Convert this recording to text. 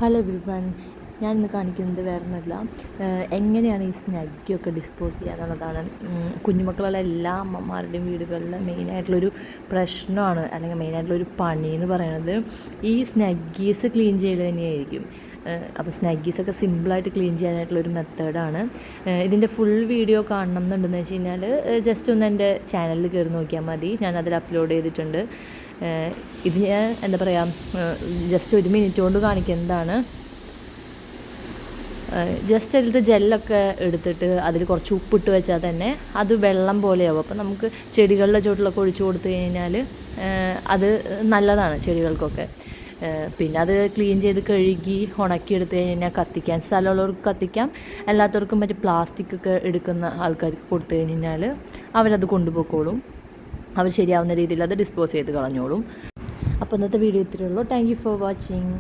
Hello everyone, ഞാൻ ഇന്ന് കാണിക്കുന്നത് വേറെ ഒന്നുമില്ല, എങ്ങനെയാണ് ഈ സ്നഗ്ഗിയൊക്കെ ഡിസ്പോസ് ചെയ്യുക എന്നുള്ളതാണ്. കുഞ്ഞുമക്കളുള്ള എല്ലാ അമ്മമാരുടെയും വീടുകളിൽ മെയിനായിട്ടുള്ളൊരു പ്രശ്നമാണ്, അല്ലെങ്കിൽ മെയിനായിട്ടുള്ളൊരു പണി എന്ന് പറയുന്നത് ഈ സ്നഗ്ഗീസ് ക്ലീൻ ചെയ്യൽ തന്നെയായിരിക്കും. അപ്പോൾ സ്നഗ്ഗീസൊക്കെ സിമ്പിളായിട്ട് ക്ലീൻ ചെയ്യാനായിട്ടുള്ളൊരു മെത്തേഡാണ്. ഇതിൻ്റെ ഫുൾ വീഡിയോ കാണണം എന്നുണ്ടെന്ന് വെച്ച് കഴിഞ്ഞാൽ ജസ്റ്റ് ഒന്ന് എൻ്റെ ചാനലിൽ കയറി നോക്കിയാൽ മതി, ഞാനതിൽ അപ്ലോഡ് ചെയ്തിട്ടുണ്ട്. ഇത് ഞാൻ എന്താ പറയുക, ജസ്റ്റ് 1 മിനിറ്റ് കൊണ്ട് കാണിക്കുന്നതാണ്. ജസ്റ്റ് അതിലത്തെ ജെല്ലൊക്കെ എടുത്തിട്ട് അതിൽ കുറച്ച് ഉപ്പിട്ട് വെച്ചാൽ തന്നെ അത് വെള്ളം പോലെയാവും. അപ്പോൾ നമുക്ക് ചെടികളുടെ ചുവട്ടിലൊക്കെ ഒഴിച്ചു കൊടുത്തു കഴിഞ്ഞാൽ അത് നല്ലതാണ് ചെടികൾക്കൊക്കെ. പിന്നെ അത് ക്ലീൻ ചെയ്ത് കഴുകി ഉണക്കിയെടുത്ത് കഴിഞ്ഞാൽ കത്തിക്കാൻ സ്ഥലമുള്ളവർക്ക് കത്തിക്കാം, അല്ലാത്തവർക്കും മറ്റേ പ്ലാസ്റ്റിക്കൊക്കെ എടുക്കുന്ന ആൾക്കാർക്ക് കൊടുത്തു കഴിഞ്ഞാൽ അവരത് കൊണ്ടുപോയിക്കോളും. അവർ ശരിയാവുന്ന രീതിയിൽ അത് ഡിസ്പോസ് ചെയ്ത് കളഞ്ഞോളും. അപ്പോൾ ഇന്നത്തെ വീഡിയോ ഇത്രയേ ഉള്ളൂ. Thank you for watching.